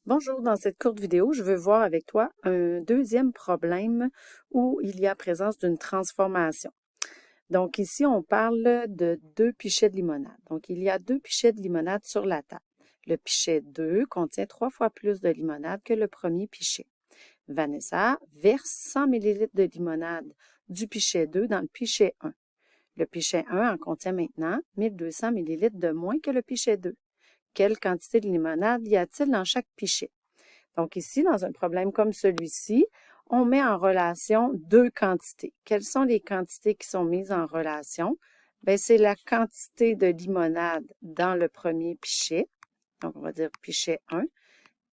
Bonjour, dans cette courte vidéo, je veux voir avec toi un deuxième problème où il y a présence d'une transformation. Donc ici, on parle de deux pichets de limonade. Donc il y a deux pichets de limonade sur la table. Le pichet 2 contient 3 fois plus de limonade que le premier pichet. Vanessa verse 100 ml de limonade du pichet 2 dans le pichet 1. Le pichet 1 en contient maintenant 1200 ml de moins que le pichet 2. Quelle quantité de limonade y a-t-il dans chaque pichet? Donc ici, dans un problème comme celui-ci, on met en relation deux quantités. Quelles sont les quantités qui sont mises en relation? Bien, c'est la quantité de limonade dans le premier pichet, donc on va dire pichet 1,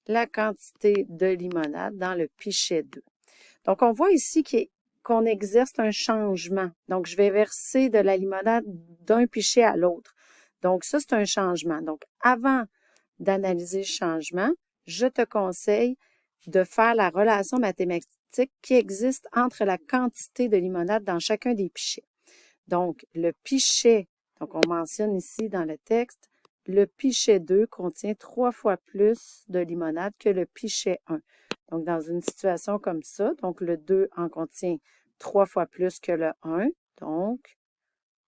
la quantité de limonade dans le pichet 2. Donc on voit ici qu'on exerce un changement. Donc je vais verser de la limonade d'un pichet à l'autre. Donc ça, c'est un changement. Donc avant d'analyser le changement, je te conseille de faire la relation mathématique qui existe entre la quantité de limonade dans chacun des pichets. Donc, le pichet, donc on mentionne ici dans le texte, le pichet 2 contient 3 fois plus de limonade que le pichet 1. Donc, dans une situation comme ça, donc le 2 en contient 3 fois plus que le 1. Donc,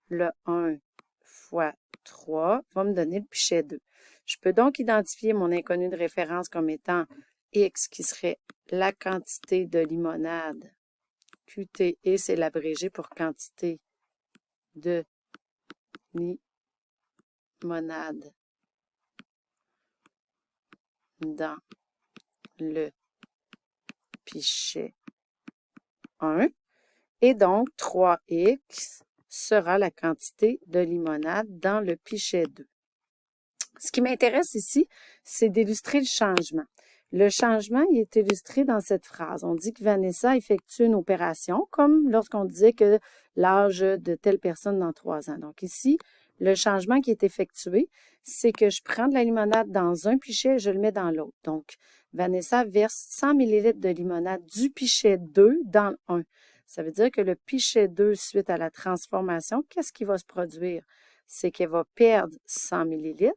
le 1 fois 3 va me donner le pichet 2. Je peux donc identifier mon inconnu de référence comme étant X, qui serait la quantité de limonade. QT, et c'est l'abrégé pour quantité de limonade dans le pichet 1. Et donc, 3X sera la quantité de limonade dans le pichet 2. Ce qui m'intéresse ici, c'est d'illustrer le changement. Le changement, il est illustré dans cette phrase. On dit que Vanessa effectue une opération, comme lorsqu'on disait que l'âge de telle personne dans 3 ans. Donc ici, le changement qui est effectué, c'est que je prends de la limonade dans un pichet et je le mets dans l'autre. Donc, Vanessa verse 100 ml de limonade du pichet 2 dans le 1. Ça veut dire que le pichet 2, suite à la transformation, qu'est-ce qui va se produire? C'est qu'elle va perdre 100 ml.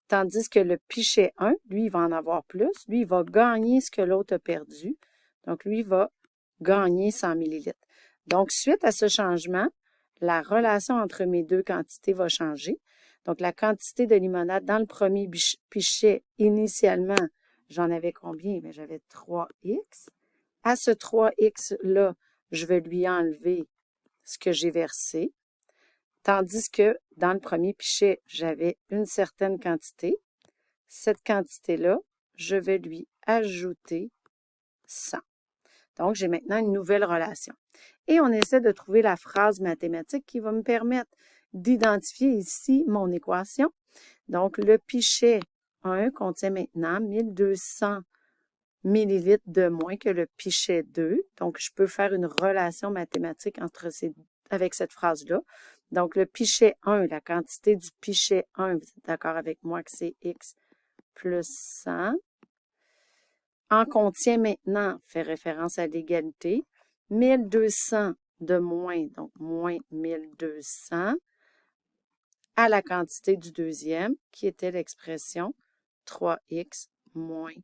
Tandis que le pichet 1, lui, il va en avoir plus. Lui, il va gagner ce que l'autre a perdu. Donc, lui, il va gagner 100 ml. Donc, suite à ce changement, la relation entre mes deux quantités va changer. Donc, la quantité de limonade dans le premier pichet, initialement, j'en avais combien? Bien, j'avais 3X. À ce 3X-là, je vais lui enlever ce que j'ai versé. Tandis que dans le premier pichet, j'avais une certaine quantité. Cette quantité-là, je vais lui ajouter 100. Donc, j'ai maintenant une nouvelle relation. Et on essaie de trouver la phrase mathématique qui va me permettre d'identifier ici mon équation. Donc, le pichet 1 contient maintenant 1200 ml de moins que le pichet 2. Donc, je peux faire une relation mathématique avec cette phrase-là. Donc, le pichet 1, la quantité du pichet 1, vous êtes d'accord avec moi que c'est X plus 100, en contient maintenant, fait référence à l'égalité, 1200 de moins, donc moins 1200, à la quantité du deuxième, qui était l'expression 3X moins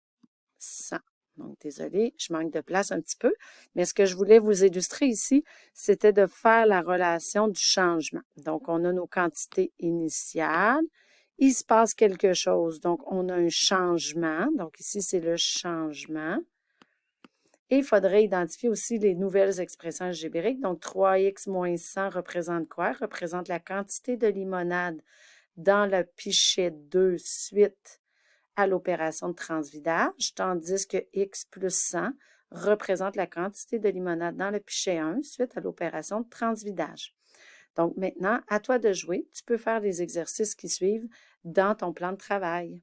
100. Donc, désolé, je manque de place un petit peu, mais ce que je voulais vous illustrer ici, c'était de faire la relation du changement. Donc, on a nos quantités initiales, il se passe quelque chose, donc on a un changement, donc ici c'est le changement, et il faudrait identifier aussi les nouvelles expressions algébriques, donc 3x moins 100 représente quoi? Représente la quantité de limonade dans le pichet 2 suite à l'opération de transvidage, tandis que x plus 100 représente la quantité de limonade dans le pichet 1 suite à l'opération de transvidage. Donc maintenant, à toi de jouer. Tu peux faire les exercices qui suivent dans ton plan de travail.